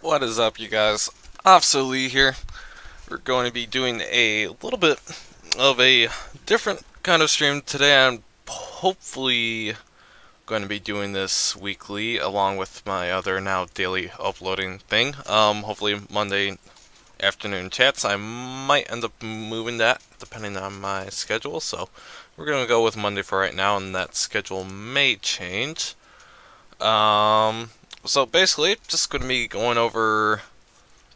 What is up, you guys? Officer Lee here. We're going to be doing a little bit of a different kind of stream today. I'm hopefully going to be doing this weekly along with my other now daily uploading thing. Hopefully Monday afternoon chats. I might end up moving that depending on my schedule, so we're going to go with Monday for right now, and that schedule may change. So basically, just going to be going over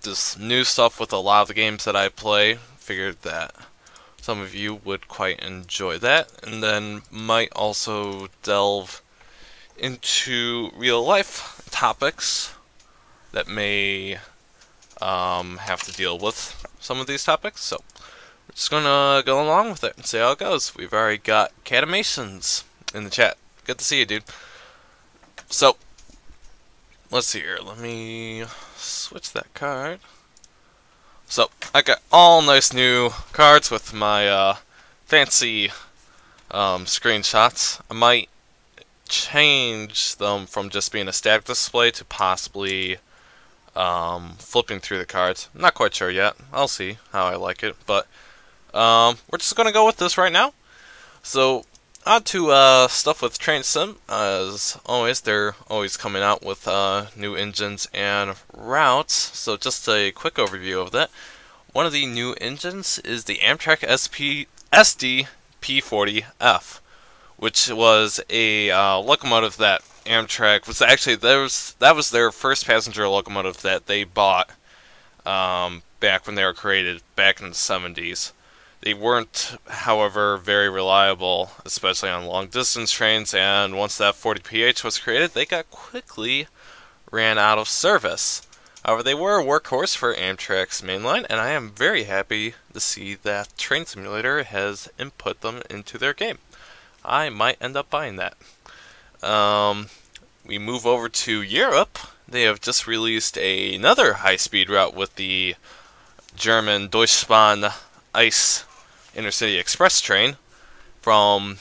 this new stuff with a lot of the games that I play. Figured that some of you would quite enjoy that, and then might also delve into real life topics that may have to deal with some of these topics. So we're just gonna go along with it and see how it goes. We've already got Catimations in the chat. Good to see you, dude. So let's see here. Let me switch that card. So I got all nice new cards with my fancy screenshots. I might change them from just being a static display to possibly flipping through the cards. I'm not quite sure yet. I'll see how I like it, but we're just gonna go with this right now. So on to stuff with Train Sim. As always, they're always coming out with new engines and routes. So just a quick overview of that. One of the new engines is the Amtrak SD P40F, which was a locomotive that Amtrak was actually that was their first passenger locomotive that they bought back when they were created back in the 70s. They weren't, however, very reliable, especially on long-distance trains, and once that 40PH was created, they got quickly ran out of service. However, they were a workhorse for Amtrak's mainline, and I am very happy to see that Train Simulator has input them into their game. I might end up buying that. We move over to Europe. They have just released another high-speed route with the German Deutschbahn Ice Intercity Express train from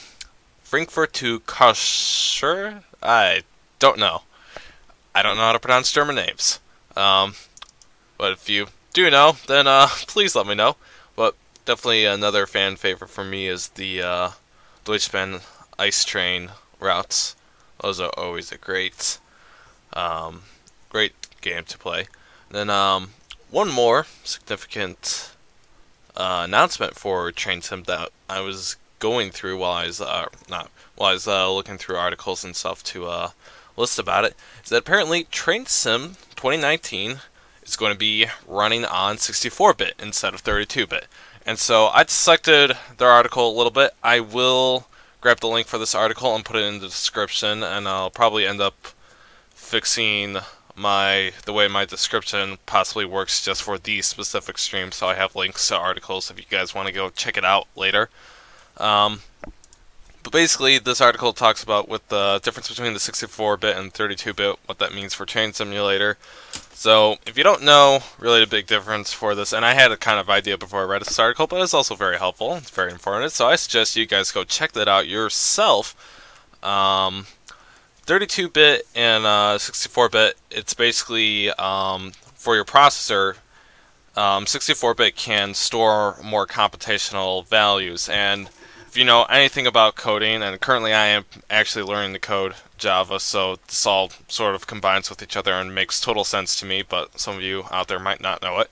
Frankfurt to Karlsruhe. I don't know. I don't know how to pronounce German names. But if you do know, then please let me know. But definitely another fan favorite for me is the Deutschbahn Ice train routes. Those are always a great game to play. And then one more significant announcement for Train Sim that I was going through while I was looking through articles and stuff to list about it, is that apparently Train Sim 2019 is going to be running on 64-bit instead of 32-bit. And so I dissected their article a little bit. I will grab the link for this article and put it in the description, and I'll probably end up fixing the way my description possibly works just for these specific streams, so I have links to articles if you guys want to go check it out later. But basically, this article talks about with the difference between the 64-bit and 32-bit, what that means for Train Simulator. So, if you don't know really the big difference for this, and I had a kind of idea before I read this article, but it's also very helpful, it's very informative, so I suggest you guys go check that out yourself. 32-bit and 64-bit, it's basically for your processor. 64-bit can store more computational values, and if you know anything about coding, and currently I am actually learning to code Java, so this all sort of combines with each other and makes total sense to me, but some of you out there might not know it.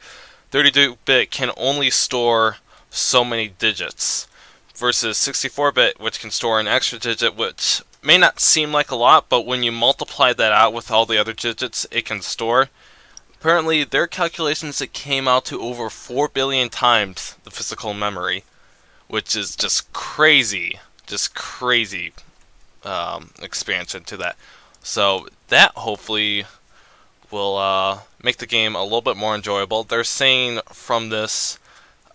32-bit can only store so many digits, versus 64-bit, which can store an extra digit, which may not seem like a lot, but when you multiply that out with all the other digits it can store, apparently their calculations, it came out to over 4 billion times the physical memory, which is just crazy expansion to that. So that hopefully will make the game a little bit more enjoyable. They're saying from this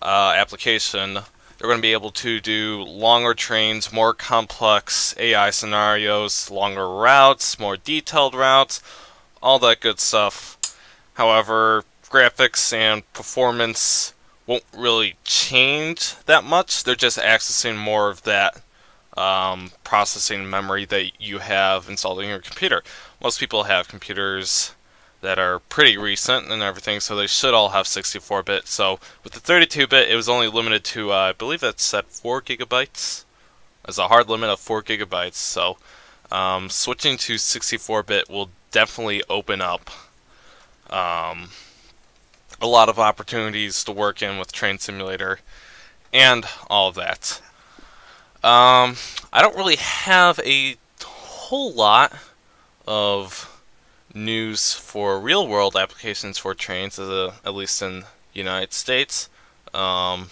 application they're going to be able to do longer trains, more complex AI scenarios, longer routes, more detailed routes, all that good stuff. However, graphics and performance won't really change that much. They're just accessing more of that processing memory that you have installed in your computer. Most people have computers that are pretty recent and everything, so they should all have 64-bit. So with the 32-bit, it was only limited to, I believe that's at 4 gigabytes. There's a hard limit of 4 gigabytes, so switching to 64-bit will definitely open up a lot of opportunities to work in with Train Simulator and all of that. I don't really have a whole lot of news for real-world applications for trains, at least in the United States. All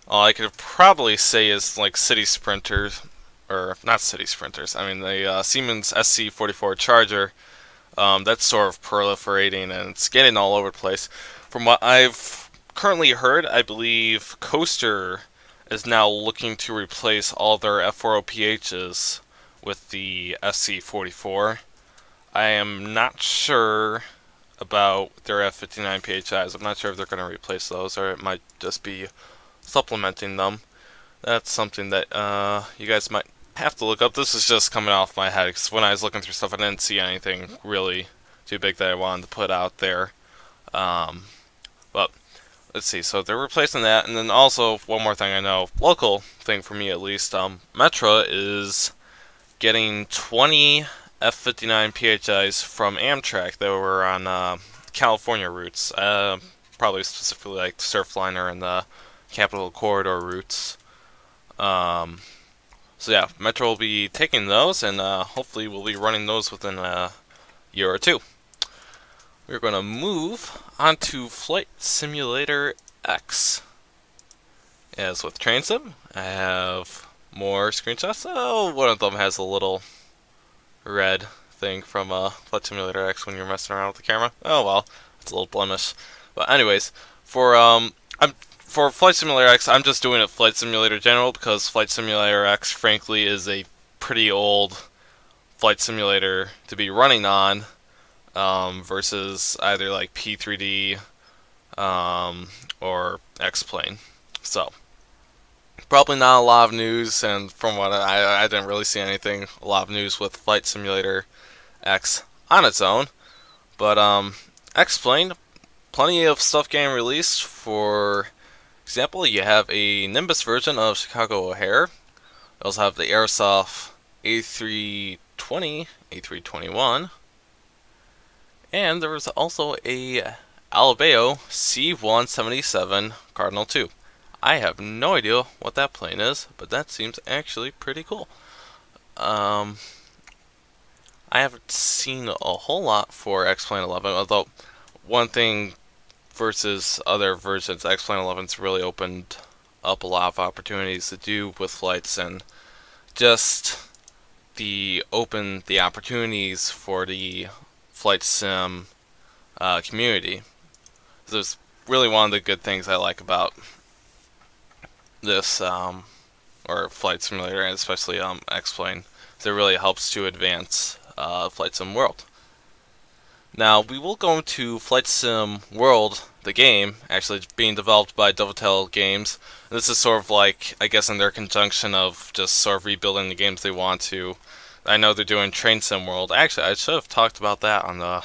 I could probably say is like city sprinters, or not city sprinters. I mean the Siemens SC44 Charger. That's sort of proliferating and it's getting all over the place. From what I've currently heard, I believe Coaster is now looking to replace all their F4OPHs with the SC44. I am not sure about their F59 PHIs. I'm not sure if they're going to replace those or it might just be supplementing them. That's something that you guys might have to look up. This is just coming off my head because when I was looking through stuff I didn't see anything really too big that I wanted to put out there. But let's see, so they're replacing that, and then also one more thing I know, local thing for me at least, Metra is getting 20 F59 PHIs from Amtrak that were on California routes, probably specifically like Surfliner and the Capital Corridor routes. So yeah, Metro will be taking those, and hopefully we'll be running those within a year or two. We're going to move on to Flight Simulator X. As with Train Sim, I have more screenshots. Oh, one of them has a little red thing from Flight Simulator X when you're messing around with the camera. Oh well, it's a little blemish. But anyways, for Flight Simulator X, I'm just doing it Flight Simulator General because Flight Simulator X, frankly, is a pretty old flight simulator to be running on, versus either like P3D or X-Plane. So, probably not a lot of news, and from what I didn't really see anything, a lot of news with Flight Simulator X on its own. But X-Plane, plenty of stuff getting released. For example, you have a Nimbus version of Chicago O'Hare. You also have the Airsoft A320, A321, and there was also a Alabeo C-177 Cardinal 2. I have no idea what that plane is, but that seems actually pretty cool. I haven't seen a whole lot for X-Plane 11, although one thing versus other versions, X-Plane 11's really opened up a lot of opportunities to do with flights, and just the opportunities for the flight sim community. There's really one of the good things I like about this or Flight Simulator, and especially X-Plane, is it really helps to advance Flight Sim World. Now we will go into Flight Sim World, the game, actually being developed by Dovetail Games. This is sort of like, I guess, in their conjunction of just sort of rebuilding the games they want to. I know they're doing Train Sim World. Actually, I should have talked about that on the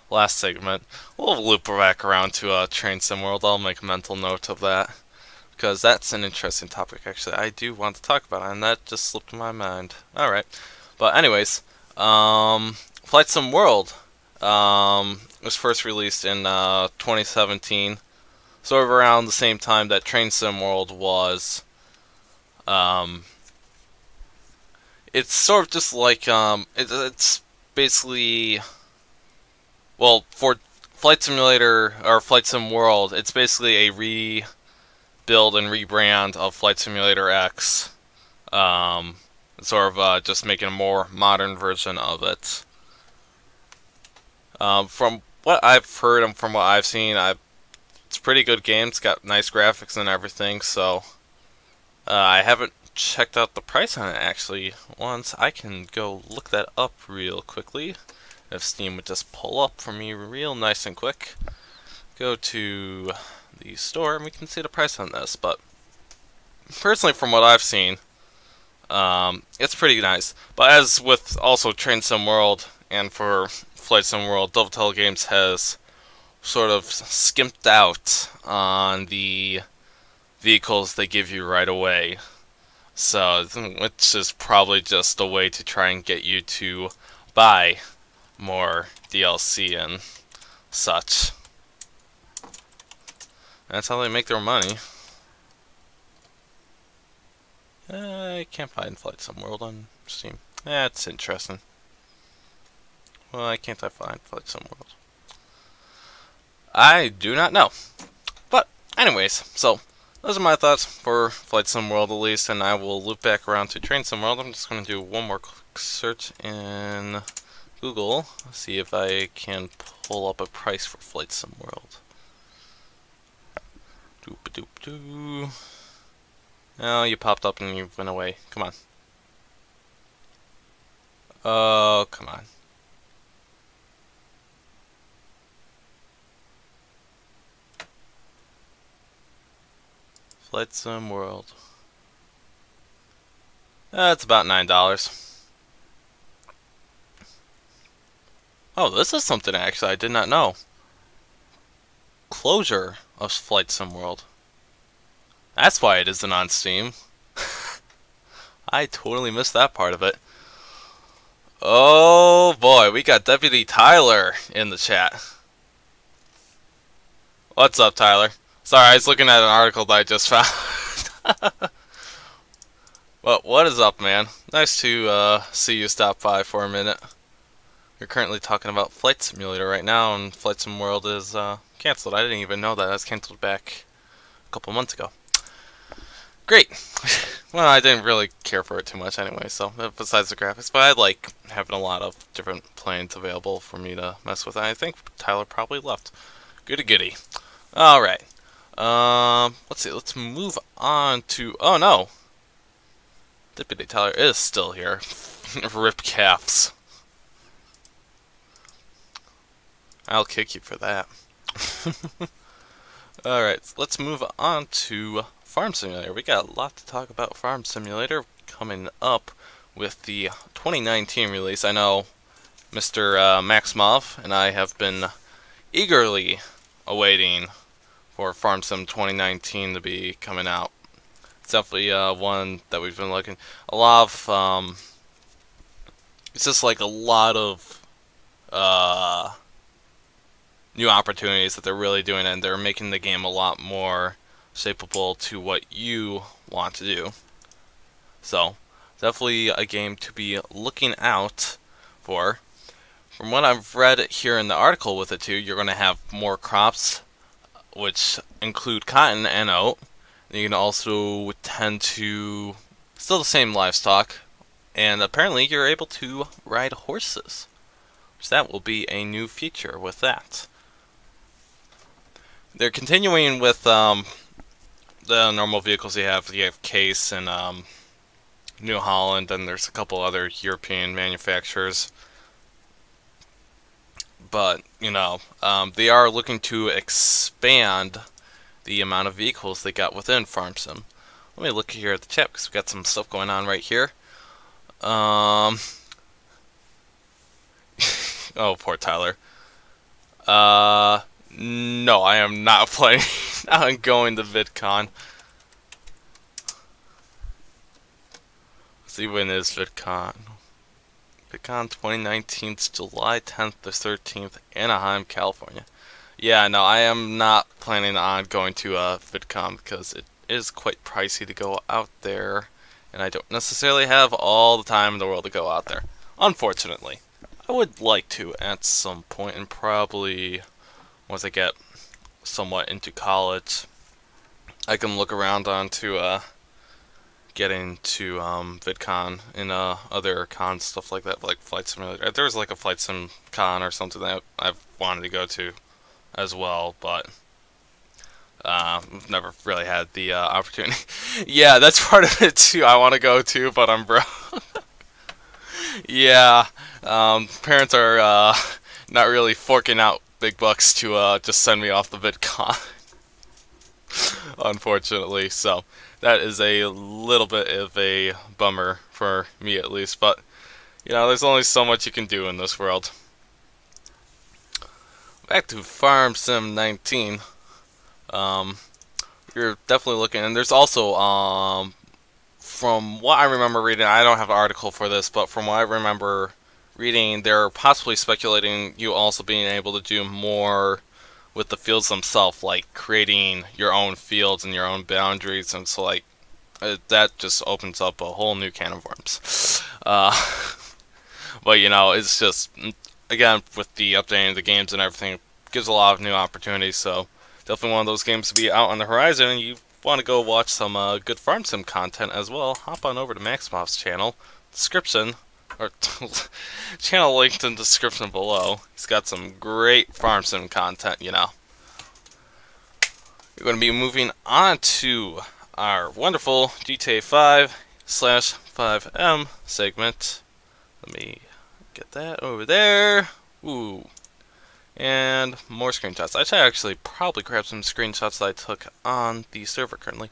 last segment. We'll loop back around to Train Sim World. I'll make a mental note of that, because that's an interesting topic, actually. I do want to talk about it, and that just slipped my mind. Alright. But anyways, Flight Sim World was first released in 2017, sort of around the same time that Train Sim World was. It's sort of just like, it's basically, well, for Flight Simulator, or Flight Sim World, it's basically a rebuild and rebrand of Flight Simulator X. Sort of just making a more modern version of it. From what I've heard and from what I've seen, it's a pretty good game. It's got nice graphics and everything, so I haven't checked out the price on it actually once. I can go look that up real quickly. If Steam would just pull up for me real nice and quick. Go to the store and we can see the price on this. But personally, from what I've seen, it's pretty nice. But as with also Train Sim World and for Flight Sim World, Dovetail Games has sort of skimped out on the vehicles they give you right away. So, which is probably just a way to try and get you to buy more DLC and such. That's how they make their money. I can't find Flight Sim World on Steam. That's interesting. Why can't I find Flight Sim World? I do not know. But, anyways, so those are my thoughts for Flight Sim World at least, and I will loop back around to Train Sim World. I'm just going to do one more quick search in Google, see if I can pull up a price for Flight Sim World. Doop-a-doop-doo. Oh, you popped up and you went away. Come on. Oh, come on. Flight Sim World. That's about $9. Oh, this is something actually I did not know. Closure of Flight Sim World. That's why it isn't on Steam. I totally missed that part of it. Oh boy, we got Deputy Tyler in the chat. What's up, Tyler? Sorry, I was looking at an article that I just found. Well, what is up, man? Nice to see you stop by for a minute. We're currently talking about Flight Simulator right now, and Flight Sim World is canceled. I didn't even know that. It was canceled back a couple months ago. Great. Well, I didn't really care for it too much anyway, so besides the graphics, but I like having a lot of different planes available for me to mess with. And I think Tyler probably left. Goody goody. Alright. Let's see, let's move on to, oh no! Deputy Tyler is still here. Rip caps. I'll kick you for that. Alright, so let's move on to Farm Simulator. We got a lot to talk about Farm Simulator coming up with the 2019 release. I know Mr. Maxmov and I have been eagerly awaiting for Farm Sim 2019 to be coming out. It's definitely one that we've been looking. A lot of, it's just like a lot of new opportunities that they're really doing, and they're making the game a lot more shapeable to what you want to do. So, definitely a game to be looking out for. From what I've read here in the article with it too, you're going to have more crops, which include cotton and oat. You can also tend to, still the same livestock, and apparently you're able to ride horses. So that will be a new feature with that. They're continuing with the normal vehicles you have. You have Case and New Holland, and there's a couple other European manufacturers. But, you know, they are looking to expand the amount of vehicles they got within Farm Sim. Let me look here at the chat because we got some stuff going on right here. Oh, poor Tyler. No, I am not planning on going to VidCon. Let's see, when is VidCon? VidCon 2019 is July 10th to 13th, Anaheim, California. Yeah, no, I am not planning on going to VidCon because it is quite pricey to go out there, and I don't necessarily have all the time in the world to go out there, unfortunately. I would like to at some point, and probably once I get somewhat into college, I can look around onto getting to VidCon and other cons, stuff like that, like Flight Simulator. There's like a Flight Sim con or something that I've wanted to go to as well, but I've never really had the opportunity. Yeah, that's part of it too. I want to go too, but I'm broke. Yeah, parents are not really forking out big bucks to just send me off the VidCon, unfortunately. So that is a little bit of a bummer for me, at least. But you know, there's only so much you can do in this world. back to Farm Sim 19. You're definitely looking, and there's also from what I remember reading, I don't have an article for this, but from what I remember reading, they're possibly speculating you also being able to do more with the fields themselves, like creating your own fields and your own boundaries, and so like that just opens up a whole new can of worms. But you know, it's just, again, with the updating of the games and everything, it gives a lot of new opportunities. So definitely one of those games to be out on the horizon, and you want to go watch some good farm sim content as well, hop on over to Maxmov's channel, description, or channel linked in the description below. He's got some great farm sim content, you know. We're going to be moving on to our wonderful GTA 5/5M segment. Let me get that over there. Ooh. And more screenshots. I should actually probably grab some screenshots that I took on the server currently.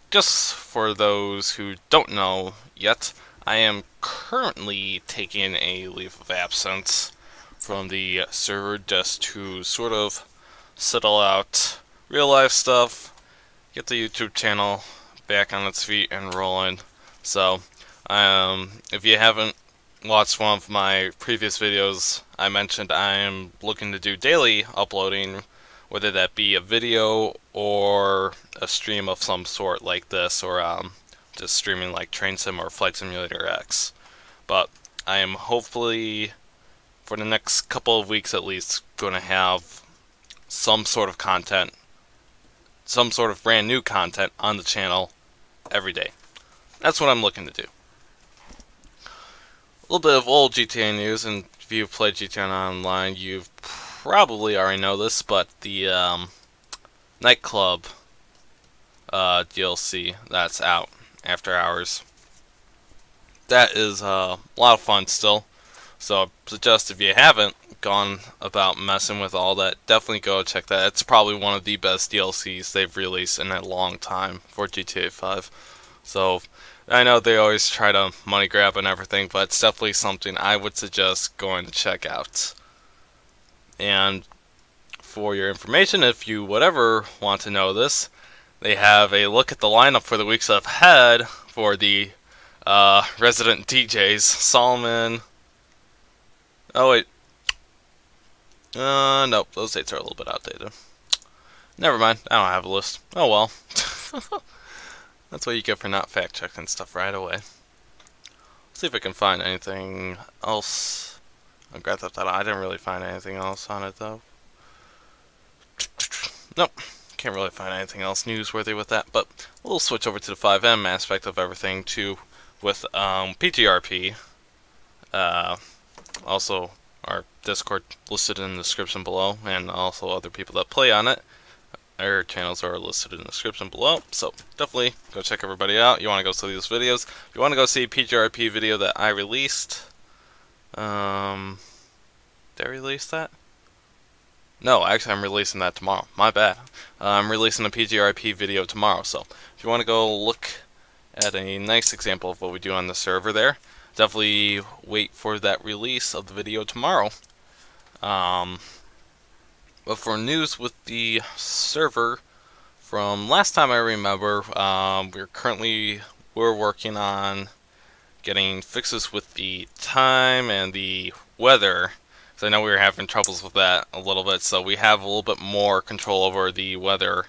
Just for those who don't know yet, I am currently taking a leave of absence from the server just to sort of settle out real life stuff, get the YouTube channel back on its feet and rolling. So, if you haven't watched one of my previous videos, I mentioned I am looking to do daily uploading, whether that be a video or a stream of some sort like this, or just streaming like Train Sim or Flight Simulator X. But I am hopefully, for the next couple of weeks at least, going to have some sort of content, some sort of brand new content on the channel every day. That's what I'm looking to do. A little bit of old GTA news, and if you've played GTA Online, you probably already know this, but the nightclub DLC that's out after hours, that is a lot of fun still. So I suggest if you haven't gone about messing with all that, definitely go check that. It's probably one of the best DLCs they've released in a long time for GTA 5. So I know they always try to money grab and everything, but it's definitely something I would suggest going to check out. And for your information, if you would ever want to know this, they have a look at the lineup for the weeks ahead for the resident DJs. Solomon. Oh wait. Nope, those dates are a little bit outdated. Never mind, I don't have a list. Oh well. That's what you get for not fact-checking stuff right away. See if I can find anything else on Grand Theft Auto. I didn't really find anything else on it, though. Nope, can't really find anything else newsworthy with that, but we'll switch over to the 5M aspect of everything, too, with PGRP. Also, our Discord listed in the description below, and also other people that play on it. Their channels are listed in the description below, so definitely go check everybody out. You want to go see these videos. If you want to go see a PGRP video that I released, did I release that? No, actually I'm releasing that tomorrow. My bad. I'm releasing a PGRP video tomorrow, so if you want to go look at a nice example of what we do on the server there, definitely wait for that release of the video tomorrow. But for news with the server, from last time I remember, we're working on getting fixes with the time and the weather. So I know we were having troubles with that a little bit, so we have a little bit more control over the weather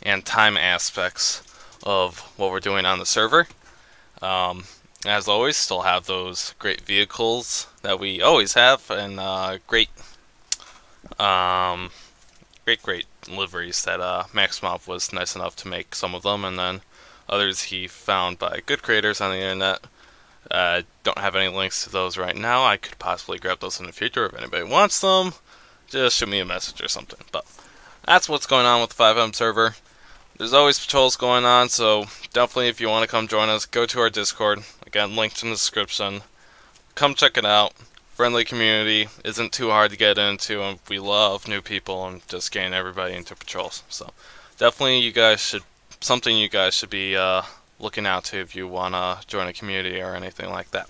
and time aspects of what we're doing on the server. As always, still have those great vehicles that we always have, and great liveries that Maxmov was nice enough to make some of them, and then others he found by good creators on the internet. Don't have any links to those right now. I could possibly grab those in the future if anybody wants them. Just shoot me a message or something. But that's what's going on with the 5M server. There's always patrols going on, so definitely if you want to come join us, go to our Discord. Again, linked in the description. Come check it out. Friendly community, isn't too hard to get into, and we love new people and just getting everybody into patrols. So definitely you guys should be looking out to if you want to join a community or anything like that.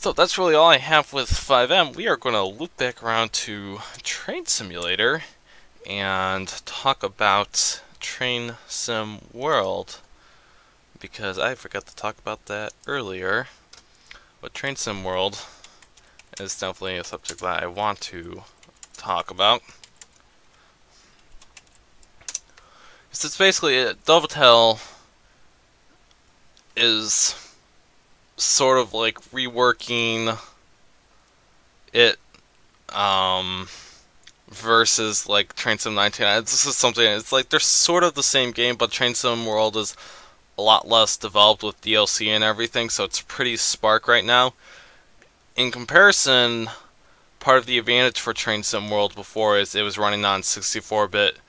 So that's really all I have with 5M. We are going to loop back around to Train Simulator and talk about Train Sim World, because I forgot to talk about that earlier. But Train Sim World is definitely a subject that I want to talk about. It's basically Dovetail is sort of like reworking it versus like Train Sim 19. This is something, it's like they're sort of the same game, but Train Sim World is a lot less developed with DLC and everything, so it's pretty spark right now. In comparison, part of the advantage for Train Sim World before is it was running on 64-bit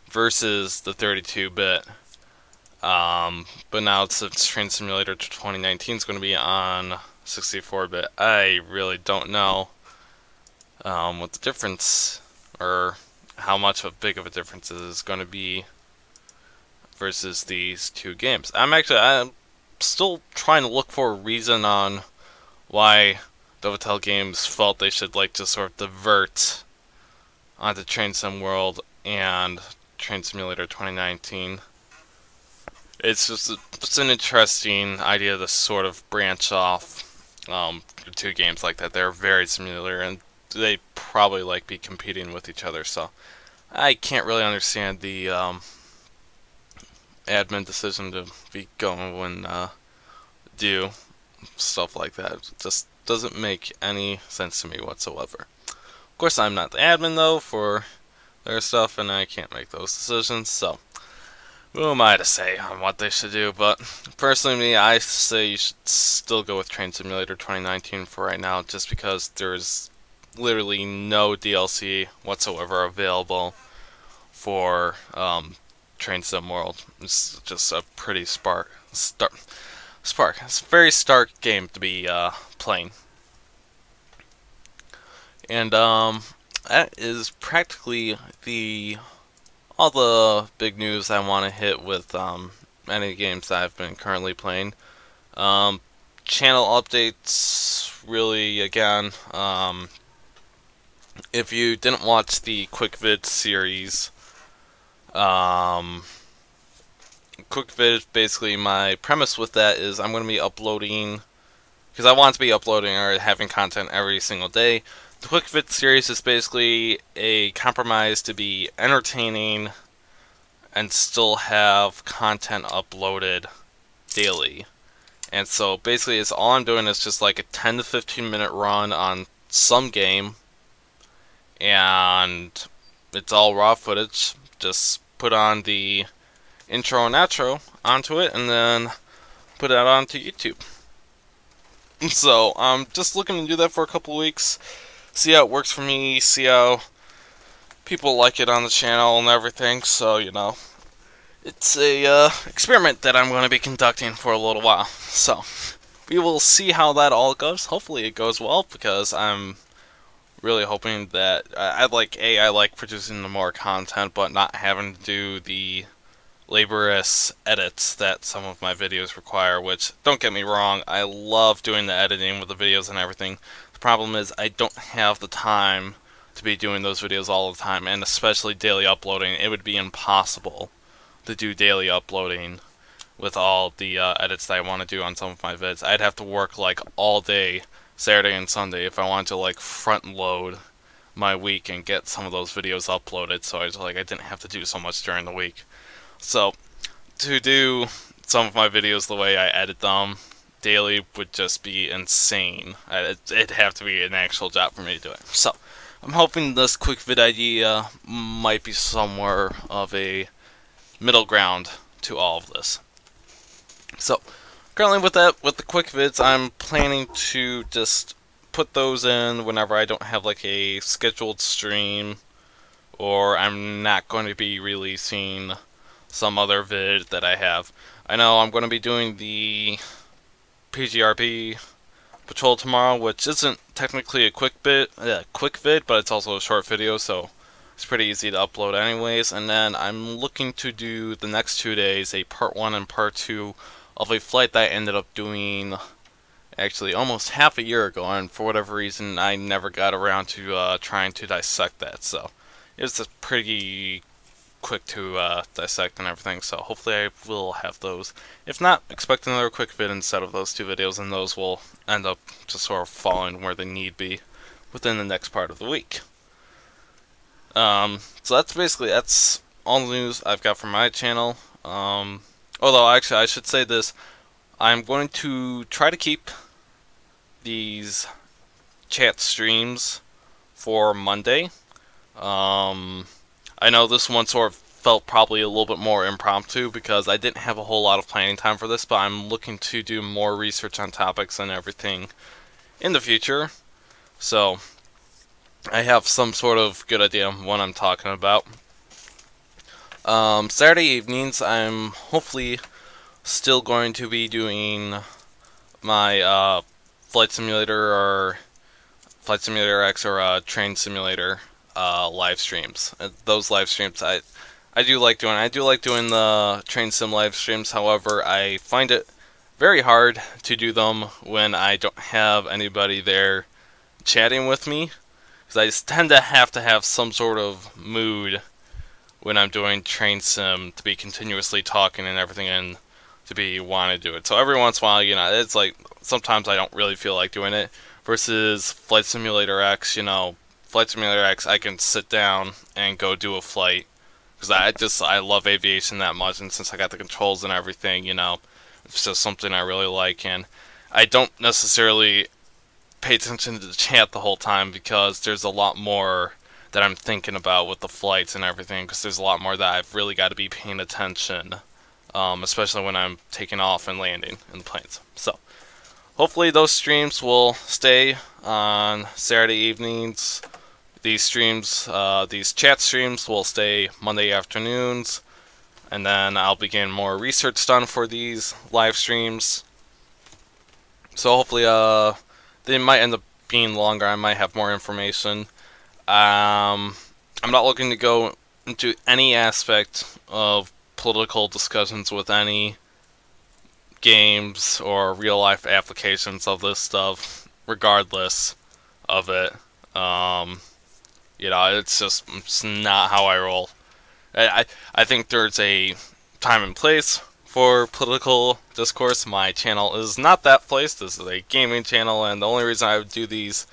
versus the 32-bit. But now since Train Simulator 2019 is going to be on 64-bit, I really don't know what the difference, or how much of big of a difference it is going to be versus these two games. I'm still trying to look for a reason on why Dovetail Games felt they should like just sort of divert onto Train Sim World and Train Simulator 2019. It's an interesting idea to sort of branch off two games like that. They're very similar, and they probably like be competing with each other. So I can't really understand the admin decision to be going and do stuff like that. It just doesn't make any sense to me whatsoever. Of course, I'm not the admin though for their stuff, and I can't make those decisions. So who am I to say on what they should do? But personally, I say you should still go with Train Simulator 2019 for right now, just because there's literally no DLC whatsoever available for Train Sim World. It's just a pretty It's a very stark game to be playing. And that is practically all the big news I want to hit with any games that I've been currently playing. Channel updates, really, again, if you didn't watch the Quick Vid series, Quick Vid, basically my premise with that is I'm going to be uploading, because I want to be uploading or having content every single day. The Quick Vid series is basically a compromise to be entertaining and still have content uploaded daily. And so basically it's all I'm doing is just like a 10 to 15 minute run on some game, and it's all raw footage. Just put on the intro and outro onto it and then put it out onto YouTube. So I'm just looking to do that for a couple weeks, see how it works for me, see how people like it on the channel and everything. So, you know, it's a experiment that I'm going to be conducting for a little while. So we will see how that all goes. Hopefully it goes well, because I'm really hoping that I like producing the more content, but not having to do the laborious edits that some of my videos require, which, don't get me wrong, I love doing the editing with the videos and everything. The problem is I don't have the time to be doing those videos all the time, and especially daily uploading. It would be impossible to do daily uploading with all the edits that I want to do on some of my vids. I'd have to work like all day, Saturday and Sunday, if I wanted to like front load my week and get some of those videos uploaded, so I didn't have to do so much during the week. So to do some of my videos the way I edit them daily would just be insane. It'd have to be an actual job for me to do it. So I'm hoping this quick vid idea might be somewhere of a middle ground to all of this. So currently with the quick vids, I'm planning to just put those in whenever I don't have like a scheduled stream, or I'm not going to be releasing some other vid that I have. I know I'm going to be doing the PGRP patrol tomorrow, which isn't technically a quick vid, but it's also a short video, so it's pretty easy to upload anyways. And then I'm looking to do the next 2 days a part 1 and part 2 of a flight that I ended up doing actually almost half a year ago, and for whatever reason I never got around to trying to dissect that. So it was a pretty quick to dissect and everything, so hopefully I will have those. If not, expect another quick vid instead of those 2 videos, and those will end up just sort of falling where they need be within the next part of the week. So that's all the news I've got from my channel. Although actually I should say this, I'm going to try to keep these chat streams for Monday. I know this one sort of felt probably a little bit more impromptu because I didn't have a whole lot of planning time for this, but I'm looking to do more research on topics and everything in the future. So I have some sort of good idea of what I'm talking about. Saturday evenings, I'm hopefully still going to be doing my Flight Simulator X or Train Simulator live streams. Those live streams I do like doing. I do like doing the Train Sim live streams. However, I find it very hard to do them when I don't have anybody there chatting with me, because I just tend to have some sort of mood when I'm doing Train Sim to be continuously talking and everything, and to be wanting to do it. So every once in a while, you know, it's like sometimes I don't really feel like doing it. Versus Flight Simulator X, you know, Flight Simulator X, I can sit down and go do a flight, because I love aviation that much, and since I got the controls and everything, you know, it's just something I really like, and I don't necessarily pay attention to the chat the whole time because there's a lot more that I'm thinking about with the flights and everything, because there's a lot more that I've really got to be paying attention, especially when I'm taking off and landing in the planes. So hopefully those streams will stay on Saturday evenings. These streams, these chat streams will stay Monday afternoons, and then I'll be getting more research done for these live streams. So hopefully they might end up being longer. I might have more information. I'm not looking to go into any aspect of political discussions with any games or real life applications of this stuff, regardless of it. You know, it's not how I roll. I think there's a time and place for political discourse. My channel is not that place. This is a gaming channel, and the only reason I would do these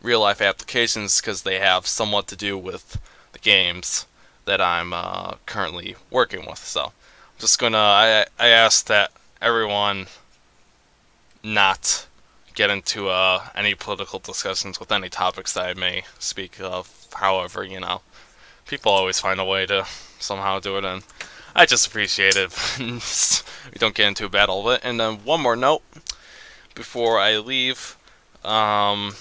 real life applications because they have somewhat to do with the games that I'm currently working with. So I'm just gonna I ask that everyone not get into any political discussions with any topics that I may speak of. However, you know, people always find a way to somehow do it, and I just appreciate it. We don't get into a battle of it. And then one more note before I leave. I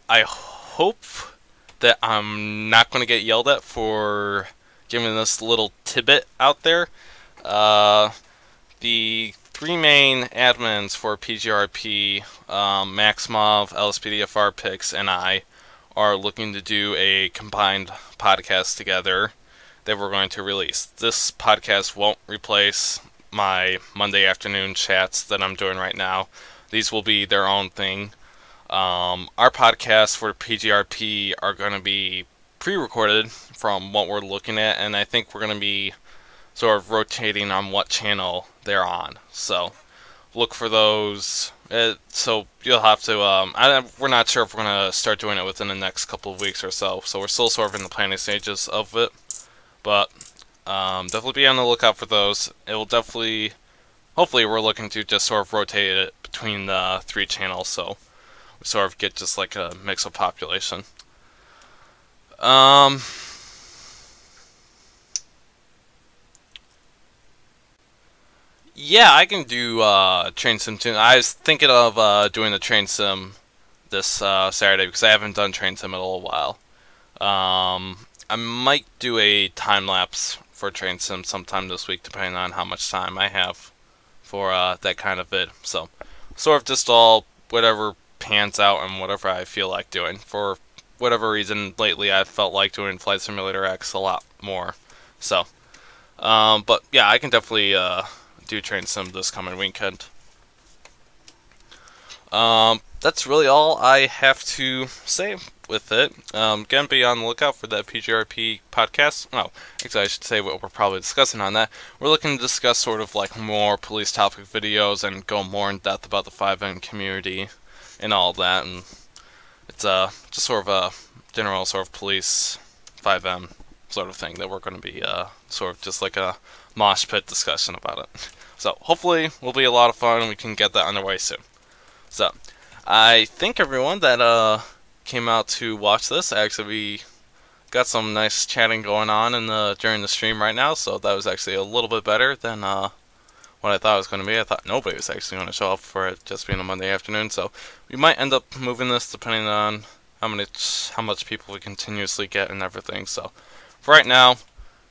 hope that I'm not going to get yelled at for giving this little tidbit out there. The 3 main admins for PGRP, Maxmov, LSPDFR Pics, and I are looking to do a combined podcast together that we're going to release. This podcast won't replace my Monday afternoon chats that I'm doing right now. These will be their own thing. Our podcasts for PGRP are going to be pre-recorded from what we're looking at, and I think we're going to be sort of rotating on what channel they're on. So look for those. So you'll have to, we're not sure if we're going to start doing it within the next couple of weeks or so. So we're still sort of in the planning stages of it. But definitely be on the lookout for those. It will definitely, hopefully we're looking to just sort of rotate it between the 3 channels, so we sort of get just like a mix of population. Yeah, I can do Train Sim too. I was thinking of doing the Train Sim this Saturday because I haven't done Train Sim in a little while. I might do a time lapse for Train Sim sometime this week, depending on how much time I have for that kind of vid. So, sort of just all whatever pans out and whatever I feel like doing. For whatever reason, lately I've felt like doing Flight Simulator X a lot more. So, but yeah, I can definitely do train sim this coming weekend. That's really all I have to say with it. Again, be on the lookout for that PGRP podcast. Oh, actually, I should say what we're probably discussing on that. We're looking to discuss sort of like more police topic videos and go more in depth about the 5M community and all that. And it's just sort of a general sort of police 5M sort of thing that we're going to be sort of just like a mosh pit discussion about it. So hopefully will be a lot of fun and we can get that underway soon. So I thank everyone that came out to watch this. Actually, we got some nice chatting going on during the stream right now, so that was actually a little bit better than what I thought it was going to be. I thought nobody was actually going to show up for it just being a Monday afternoon, so we might end up moving this depending on how much people we continuously get and everything. So for right now,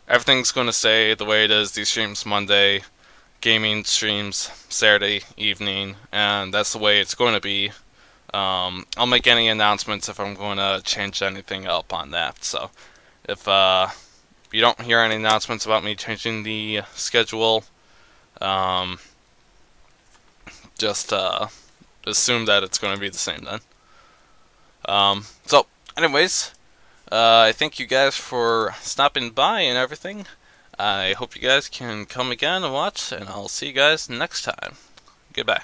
everything's going to stay the way it is. These streams Monday, gaming streams Saturday evening, and that's the way it's going to be. I'll make any announcements if I'm going to change anything up on that. So if you don't hear any announcements about me changing the schedule, just assume that it's going to be the same then. So anyways, I thank you guys for stopping by and everything. I hope you guys can come again and watch, and I'll see you guys next time. Goodbye.